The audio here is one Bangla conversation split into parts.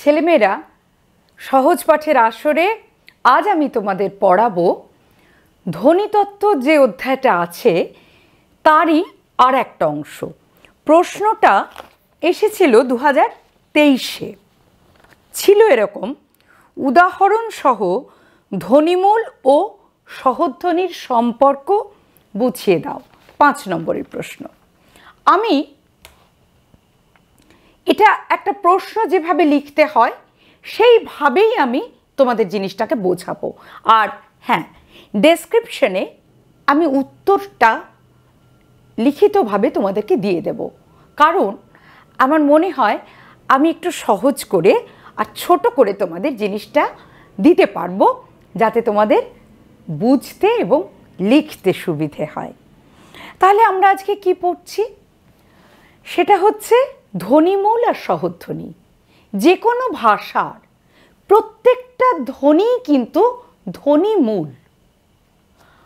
ছেলেমেয়েরা সহজ পাঠের আসরে আজ আমি তোমাদের পড়াবো ধ্বনিতত্ত্ব যে অধ্যায়টা আছে তারই আর একটা অংশ। প্রশ্নটা এসেছিল 2023-এ, ছিল এরকম: উদাহরণ সহ ধ্বনিমূল ও সহধ্বনির সম্পর্ক বুঝিয়ে দাও। 5 নম্বরের প্রশ্ন। আমি এটা একটা প্রশ্ন যেভাবে লিখতে হয় সেইভাবেই আমি তোমাদের জিনিসটাকে বোঝাবো। আর হ্যাঁ, ডেসক্রিপশনে আমি উত্তরটা লিখিতভাবে তোমাদেরকে দিয়ে দেব, কারণ আমার মনে হয় আমি একটু সহজ করে আর ছোট করে তোমাদের জিনিসটা দিতে পারবো, যাতে তোমাদের বুঝতে এবং লিখতে সুবিধে হয়। তাহলে আমরা আজকে কি পড়ছি? সেটা হচ্ছে ধ্বনিমূল আর সহধ্বনি। যে কোনো ভাষার প্রত্যেকটা ধ্বনি কিন্তু ধ্বনিমূল।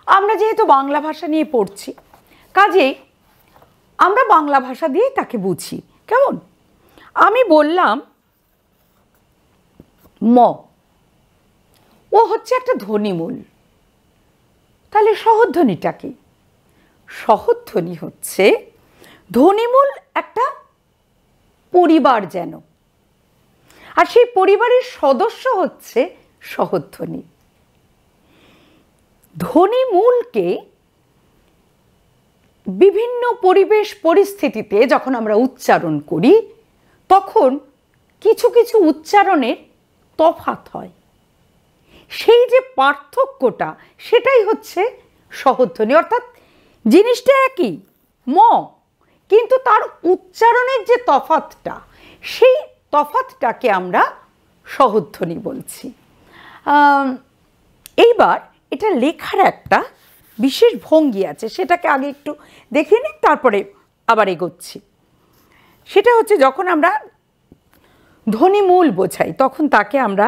আমরা যেহেতু বাংলা ভাষা নিয়ে পড়ছি, কাজেই আমরা বাংলা ভাষা দিয়ে তাকে বুঝি। কেমন? আমি বললাম ম, ও হচ্ছে একটা ধ্বনিমূল। তাহলে সহধ্বনিটা কি? সহধ্বনি হচ্ছে ধ্বনিমূল একটা পরিবার যেন, আর সেই পরিবারের সদস্য হচ্ছে সহধ্বনি। ধ্বনিমূলকে বিভিন্ন পরিবেশ পরিস্থিতিতে যখন আমরা উচ্চারণ করি তখন কিছু কিছু উচ্চারণের তফাৎ হয়। সেই যে পার্থক্যটা, সেটাই হচ্ছে সহধ্বনি। অর্থাৎ জিনিসটা একই, ম, কিন্তু তার উচ্চারণের যে তফাৎটা, সেই তফাৎটাকে আমরা সহধ্বনি বলছি। এইবার এটা লেখার একটা বিশেষ ভঙ্গি আছে, সেটাকে আগে একটু দেখে নিই, তারপরে আবার এগোচ্ছি। সেটা হচ্ছে যখন আমরা ধ্বনিমূল বোঝাই তখন তাকে আমরা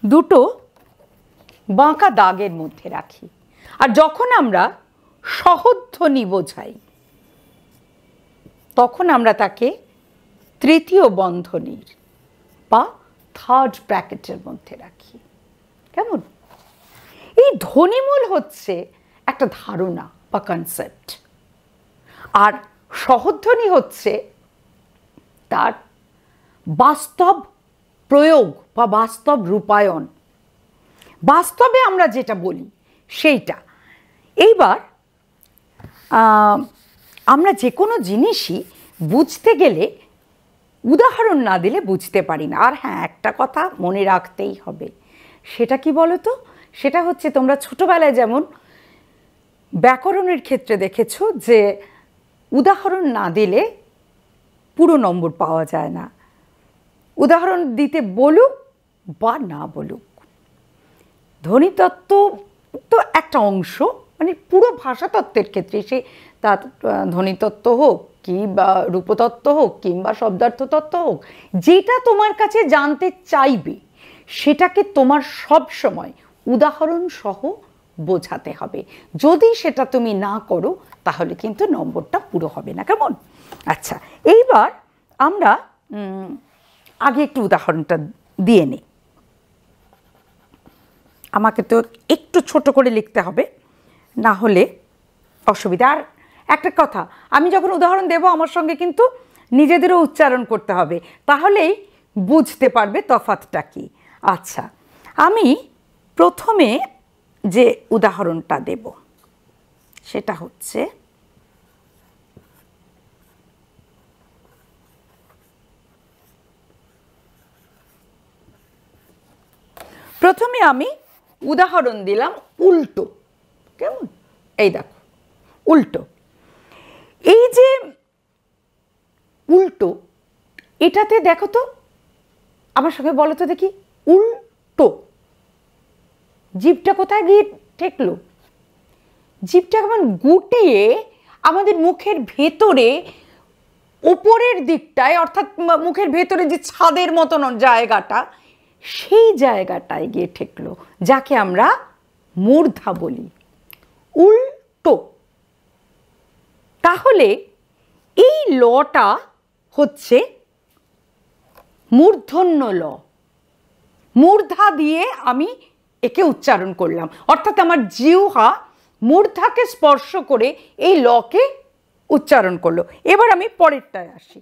দুটো বাঁকা দাগের মধ্যে রাখি, আর যখন আমরা সহধ্বনি বোঝাই তখন আমরা তাকে তৃতীয় বন্ধনীর বা থার্ড ব্র্যাকেটের মধ্যে রাখি। কেমন? এই ধ্বনিমূল হচ্ছে একটা ধারণা বা কনসেপ্ট, আর সহধ্বনি হচ্ছে তার বাস্তব প্রয়োগ বা বাস্তব রূপায়ণ। বাস্তবে আমরা যেটা বলি সেইটা। এইবার আমরা যে কোনো জিনিসই বুঝতে গেলে উদাহরণ না দিলে বুঝতে পারি না। আর হ্যাঁ, একটা কথা মনে রাখতেই হবে। সেটা কি বলো তো? সেটা হচ্ছে তোমরা ছোটোবেলায় যেমন ব্যাকরণের ক্ষেত্রে দেখেছো যে উদাহরণ না দিলে পুরো নম্বর পাওয়া যায় না। উদাহরণ দিতে বলুক বা না বলুক, ধ্বনিতত্ত্ব তো একটা অংশ, মানে পুরো ভাষাতত্ত্বের ক্ষেত্রে সে তার ধ্বনিতত্ত্ব হোক কিংবা রূপতত্ত্ব হোক কিংবা শব্দার্থতত্ত্ব হোক, যেটা তোমার কাছে জানতে চাইবে সেটাকে তোমার সব সময় উদাহরণ সহ বোঝাতে হবে। যদি সেটা তুমি না করো তাহলে কিন্তু নম্বরটা পুরো হবে না। কেমন? আচ্ছা, এইবার আমরা আগে একটু উদাহরণটা দিয়ে নিই। আমাকে তো একটু ছোট করে লিখতে হবে, না হলে অসুবিধা। আর একটা কথা, আমি যখন উদাহরণ দেব আমার সঙ্গে কিন্তু নিজেদেরও উচ্চারণ করতে হবে, তাহলেই বুঝতে পারবে তফাৎটা কি। আচ্ছা, আমি প্রথমে যে উদাহরণটা দেব সেটা হচ্ছে প্রথমে আমি উদাহরণ দিলাম উল্টো। কেমন? এই দেখো উল্টো। এই যে উল্টো, এটাতে দেখো তো, আমার সঙ্গে বলো তো দেখি, উল্টো। জিভটা কোথায় গিয়ে ঠেকলো? জিভটা কেমন গুটিয়ে আমাদের মুখের ভেতরে ওপরের দিকটায়, অর্থাৎ মুখের ভেতরে যে ছাদের মতন জায়গাটা, সেই জায়গাটায় গিয়ে ঠেকলো, যাকে আমরা মূর্ধা বলি। উল্টো। তাহলে এই লটা হচ্ছে মূর্ধন্য ল, মূর্ধা দিয়ে আমি একে উচ্চারণ করলাম, অর্থাৎ আমার জিহ্বা মূর্ধাকে স্পর্শ করে এই লকে উচ্চারণ করলো। এবার আমি পরেরটায় আসি।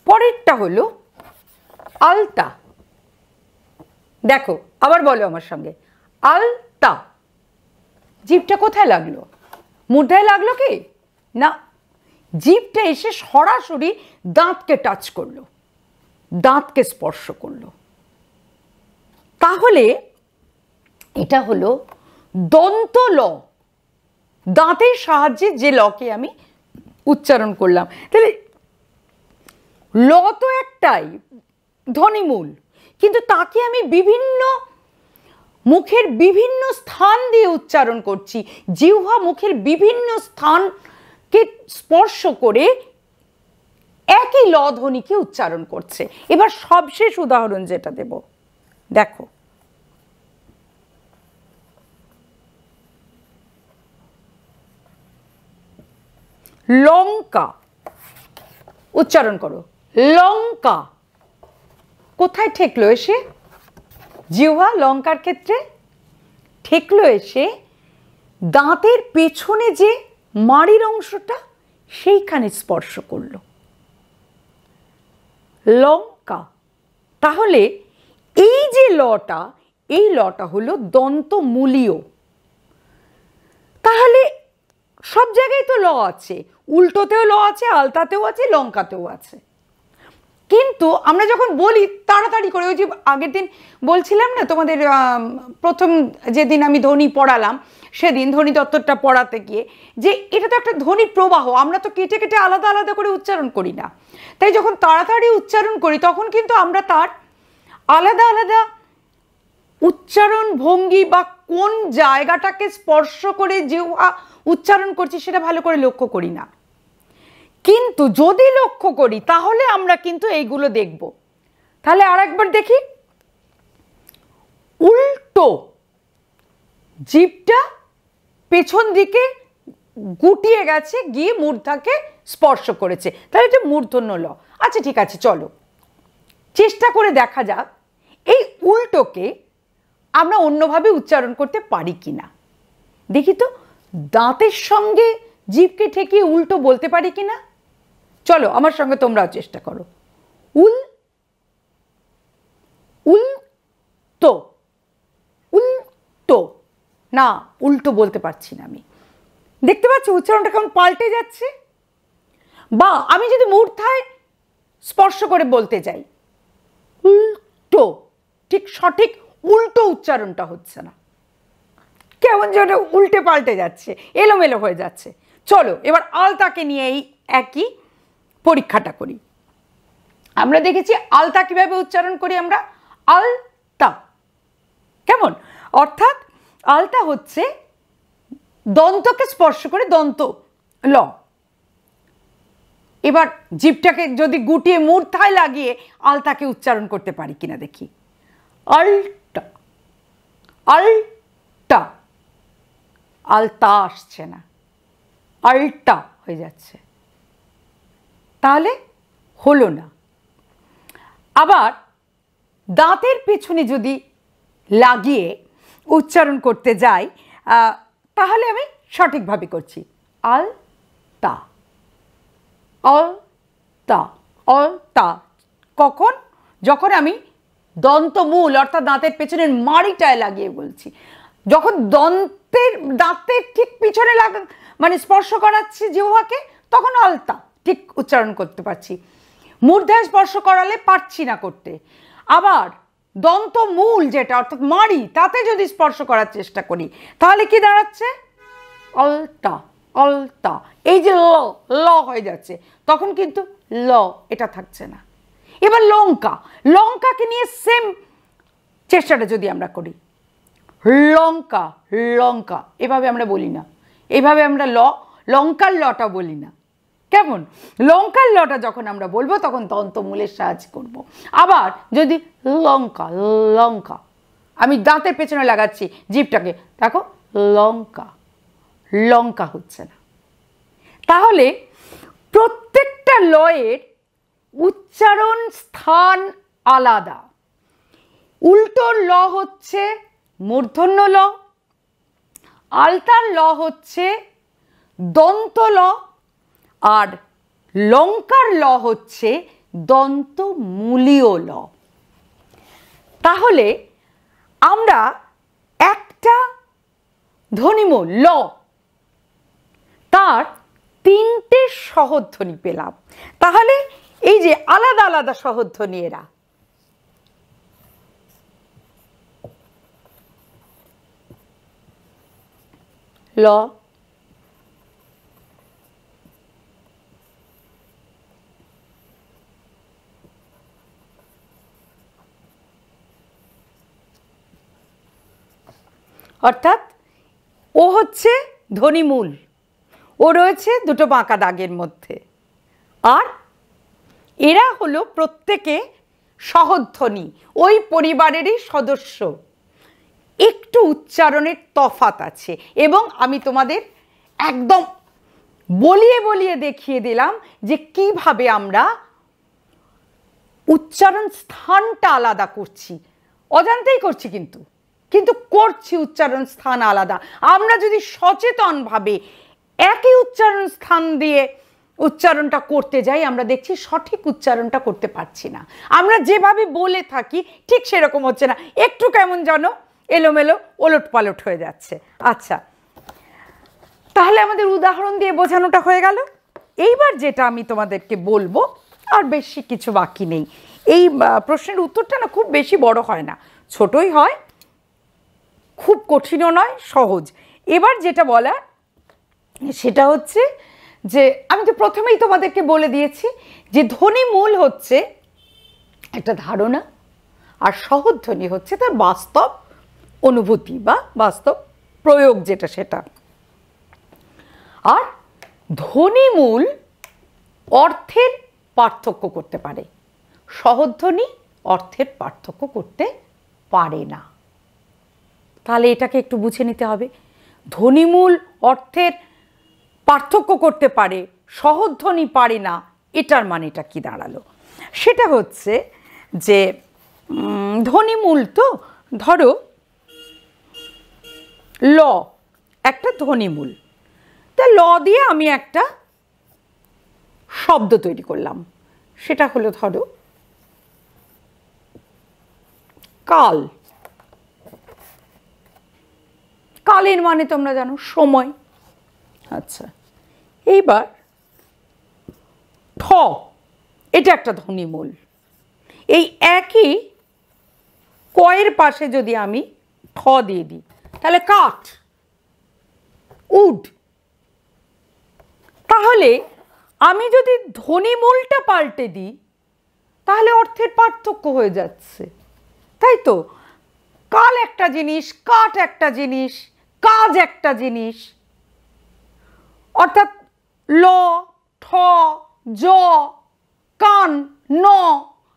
পরেরটা হলো আলতা। দেখো, আবার বলো আমার সঙ্গে, আলতা। জিভটা কোথায় লাগলো? মূর্ধায় লাগলো কি না, জিভটা এসে সরাসরি দাঁতকে টাচ করলো, দাঁতকে স্পর্শ করলো। তাহলে এটা হলো দন্ত ল, দাঁতের সাহায্যে যে লকে আমি উচ্চারণ করলাম। তাহলে ল তো একটাই, ধ্বনিমূল, কিন্তু তাকে আমি বিভিন্ন মুখের বিভিন্ন স্থান দিয়ে উচ্চারণ করছি। জিহ্বা মুখের বিভিন্ন স্থানকে স্পর্শ করে একই ল ধ্বনিকে উচ্চারণ করছে। এবার সবশেষ উদাহরণ যেটা দেব, দেখো, লঙ্কা। উচ্চারণ করো, লঙ্কা। কোথায় ঠেকলো এসে? জিহ্বা লঙ্কার ক্ষেত্রে ঠেকলো এসে দাঁতের পেছনে যে মাড়ির অংশটা, সেইখানে স্পর্শ করলো, লঙ্কা। তাহলে এই যে লটা, এই লটা হলো দন্তমূলীয়। তাহলে সব জায়গায় তো ল আছে, উল্টোতেও ল আছে, আলতাতেও আছে, লঙ্কাতেও আছে। কিন্তু আমরা যখন বলি তাড়াতাড়ি করে, ওই যে আগের দিন বলছিলাম না তোমাদের, প্রথম যেদিন আমি ধ্বনি পড়ালাম সেদিন ধ্বনি তত্ত্বটা পড়াতে গিয়ে, যে এটা তো একটা ধ্বনি প্রবাহ, আমরা তো কেটে কেটে আলাদা আলাদা করে উচ্চারণ করি না। তাই যখন তাড়াতাড়ি উচ্চারণ করি তখন কিন্তু আমরা তার আলাদা আলাদা উচ্চারণ ভঙ্গি বা কোন জায়গাটাকে স্পর্শ করে যে উচ্চারণ করছি সেটা ভালো করে লক্ষ্য করি না। কিন্তু যদি লক্ষ্য করি তাহলে আমরা কিন্তু এইগুলো দেখব। তাহলে আর একবার দেখি, উল্টো, জিভটা পেছন দিকে গুটিয়ে গেছে, গিয়ে মূর্ধাকে স্পর্শ করেছে, তাহলে এটা মূর্ধন্য ল। আচ্ছা ঠিক আছে, চলো চেষ্টা করে দেখা যাক এই উল্টোকে আমরা অন্যভাবে উচ্চারণ করতে পারি কিনা। দেখি তো, দাঁতের সঙ্গে জিভকে ঠেকিয়ে উল্টো বলতে পারি কিনা। চলো আমার সঙ্গে তোমরাও চেষ্টা করো। উল, উল্টো, উল্টো। না, উল্টো বলতে পারছি না আমি। দেখতে পাচ্ছ উচ্চারণটা কেমন পাল্টে যাচ্ছে? বা আমি যদি মূর্ধায় স্পর্শ করে বলতে যাই, উল্টো, ঠিক সঠিক উল্টো উচ্চারণটা হচ্ছে না, কেমন যেন উল্টে পাল্টে যাচ্ছে, এলোমেলো হয়ে যাচ্ছে। চলো এবার আলতাকে নিয়ে এই একই পরীক্ষাটা করি। আমরা দেখেছি আলতা কিভাবে উচ্চারণ করি আমরা, আলতা। কেমন? অর্থাৎ আলতা হচ্ছে দন্তকে স্পর্শ করে দন্ত ল। এবার জিভটাকে যদি গুটিয়ে মূর্ধায় লাগিয়ে আলতাকে উচ্চারণ করতে পারি কিনা দেখি। আলটা, আলটা, আলতা আসছে না, আলটা হয়ে যাচ্ছে, তাহলে হলো না। আবার দাঁতের পেছনে যদি লাগিয়ে উচ্চারণ করতে যাই তাহলে আমি সঠিকভাবে করছি, আলতা, অলতা, অলতা। কখন? যখন আমি দন্তমূল অর্থাৎ দাঁতের পেছনের মাড়িটায় লাগিয়ে বলছি। যখন দাঁতের ঠিক পিছনে মানে স্পর্শ করাচ্ছি জিহ্বাকে, তখন আলতা ঠিক উচ্চারণ করতে পারছি। মূর্ধায় স্পর্শ করালে পারছি না করতে। আবার দন্তমূল যেটা অর্থাৎ মাড়ি, তাতে যদি স্পর্শ করার চেষ্টা করি তাহলে কি দাঁড়াচ্ছে, অলতা, অলতা। এই যে ল, ল হয়ে যাচ্ছে, তখন কিন্তু ল এটা থাকছে না। এবার লঙ্কা, লঙ্কাকে নিয়ে সেম চেষ্টাটা যদি আমরা করি, লঙ্কা, লঙ্কা, এভাবে আমরা বলি না, এভাবে আমরা লঙ্কার লটা বলি না। কেমন? লঙ্কার লটা যখন আমরা বলবো তখন দন্তমূলের সাহায্য করব। আবার যদি লঙ্কা, লঙ্কা, আমি দাঁতের পেছনে লাগাচ্ছি জিভটাকে, দেখো লঙ্কা, লঙ্কা হচ্ছে না। তাহলে প্রত্যেকটা লয়ের উচ্চারণ স্থান আলাদা। উল্টোর ল হচ্ছে মূর্ধন্য ল, আলতার ল হচ্ছে দন্ত ল, আর লঙ্কার ল হচ্ছে দন্তমূলীয় ল। তাহলে আমরা একটা ধ্বনিমূল ল, তার তিনটে সহধ্বনি পেলাম। তাহলে এই যে আলাদা আলাদা সহধ্বনি, এরা ল, অর্থাৎ ও হচ্ছে ধ্বনিমূল, ও রয়েছে দুটো বাঁকা দাগের মধ্যে, আর এরা হলো প্রত্যেকে সহধ্বনি, ওই পরিবারেরই সদস্য। একটু উচ্চারণের তফাৎ আছে, এবং আমি তোমাদের একদম বলিয়ে বলিয়ে দেখিয়ে দিলাম যে কিভাবে আমরা উচ্চারণ স্থানটা আলাদা করছি। অজান্তেই করছি, কিন্তু কিন্তু করছি উচ্চারণ স্থান আলাদা। আমরা যদি সচেতনভাবে একই উচ্চারণ স্থান দিয়ে উচ্চারণটা করতে যাই, আমরা দেখছি সঠিক উচ্চারণটা করতে পারছি না। আমরা যেভাবে বলে থাকি ঠিক সেরকম হচ্ছে না, একটু কেমন যেন এলোমেলো ওলট পালট হয়ে যাচ্ছে। আচ্ছা, তাহলে আমাদের উদাহরণ দিয়ে বোঝানোটা হয়ে গেল। এইবার যেটা আমি তোমাদেরকে বলবো, আর বেশি কিছু বাকি নেই। এই প্রশ্নের উত্তরটা না খুব বেশি বড় হয় না, ছোটই হয়, খুব কঠিনও নয়, সহজ। এবার যেটা বলার সেটা হচ্ছে যে আমি তো প্রথমেই তোমাদেরকে বলে দিয়েছি যে ধ্বনিমূল হচ্ছে একটা ধারণা, আর সহধ্বনি হচ্ছে তার বাস্তব অনুভূতি বা বাস্তব প্রয়োগ, যেটা সেটা। আর ধ্বনিমূল অর্থের পার্থক্য করতে পারে, সহধ্বনি অর্থের পার্থক্য করতে পারে না। তাহলে এটাকে একটু বুঝে নিতে হবে। ধ্বনিমূল অর্থের পার্থক্য করতে পারে, সহধ্বনি পারে না, এটার মানেটা কি দাঁড়ালো? সেটা হচ্ছে যে ধ্বনিমূল তো, ধরো ল একটা ধ্বনিমূল, তা ল দিয়ে আমি একটা শব্দ তৈরি করলাম, সেটা হলো ধরো কাল। কালের মানে তোমরা জানো সময়। আচ্ছা, এইবার ঠ, এটা একটা ধ্বনিমূল। এই একই কয়ের পাশে যদি আমি ঠ দিয়ে দিই, তাহলে কাঠ, উড। তাহলে আমি যদি ধ্বনিমূলটা পাল্টে দিই, তাহলে অর্থের পার্থক্য হয়ে যাচ্ছে, তাই তো? কাল একটা জিনিস, কাঠ একটা জিনিস, কাজ একটা জিনিস। অর্থাৎ ল, ঠ, জ, কান, ন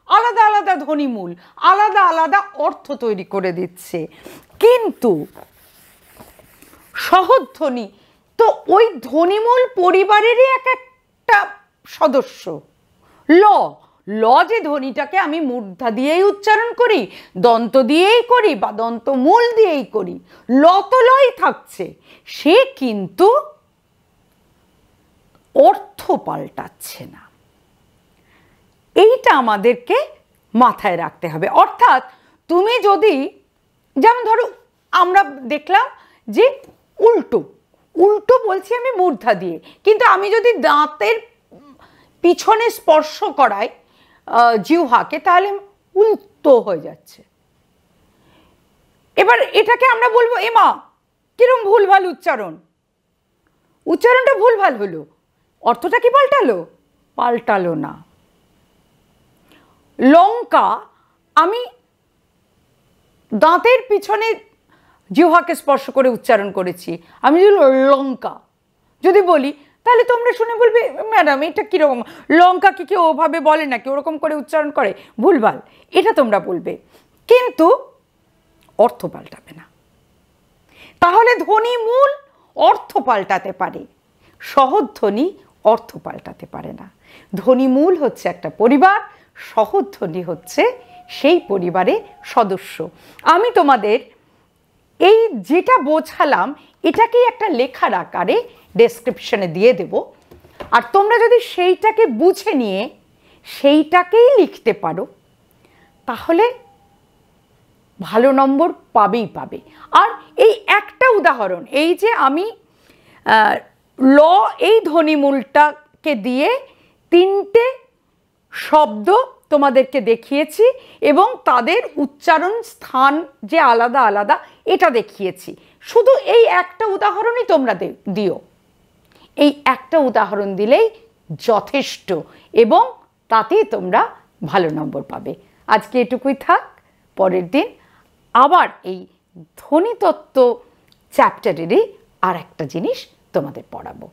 আলাদা আলাদা ধ্বনিমূল, আলাদা আলাদা অর্থ তৈরি করে দিচ্ছে। কিন্তু সহধ্বনি তো ওই ধ্বনিমূল পরিবারেরই এক একটা সদস্য। ল, ল যে ধ্বনিটাকে আমি মূর্ধা দিয়েই উচ্চারণ করি, দন্ত দিয়েই করি, বা দন্তমূল দিয়েই করি, ল তো লই থাকছে, সে কিন্তু অর্থ পাল্টাচ্ছে না। এইটা আমাদেরকে মাথায় রাখতে হবে। অর্থাৎ তুমি যদি, যেমন ধরো আমরা দেখলাম যে উল্টো, উল্টো বলছি আমি মূর্ধা দিয়ে, কিন্তু আমি যদি দাঁতের পিছনে স্পর্শ করাই জিহ্বাকে, তাহলে উল্টো হয়ে যাচ্ছে। এবার এটাকে আমরা বলবো এমা কিরম ভুলভাল উচ্চারণ, উচ্চারণটা ভুলভাল হলো, অর্থটা কি পাল্টালো? পাল্টালো না। লঙ্কা আমি দাঁতের পিছনে জিহ্বাকে স্পর্শ করে উচ্চারণ করেছি, আমি যদি লঙ্কা যদি বলি, তাহলে তোমরা শুনে বলবে ম্যাডাম এটা কীরকম, লঙ্কা কি কেউ ওভাবে বলে নাকি, ওরকম করে উচ্চারণ করে, ভুলভাল, এটা তোমরা বলবে। কিন্তু অর্থ পাল্টাবে না। তাহলে ধ্বনি মূল অর্থ পাল্টাতে পারে, সহধ্বনি অর্থ পাল্টাতে পারে না। ধ্বনি মূল হচ্ছে একটা পরিবার, সহধ্বনি হচ্ছে সেই পরিবারের সদস্য। আমি তোমাদের এই যেটা বোঝালাম এটাকেই একটা লেখার আকারে ডেসক্রিপশনে দিয়ে দেব, আর তোমরা যদি সেইটাকে বুঝে নিয়ে সেইটাকেই লিখতে পারো তাহলে ভালো নম্বর পাবেই পাবে। আর এই একটা উদাহরণ, এই যে আমি ল এই ধ্বনিমূলটাকে দিয়ে 3টে শব্দ তোমাদেরকে দেখিয়েছি এবং তাদের উচ্চারণ স্থান যে আলাদা আলাদা এটা দেখিয়েছি। শুধু এই একটা উদাহরণই তোমরা দিও, এই একটা উদাহরণ দিলেই যথেষ্ট এবং তাতেই তোমরা ভালো নম্বর পাবে। আজকে এটুকুই থাক, পরের দিন আবার এই ধ্বনিতত্ত্ব চ্যাপ্টারেরই আর একটা জিনিস তোমাদের পড়াবো।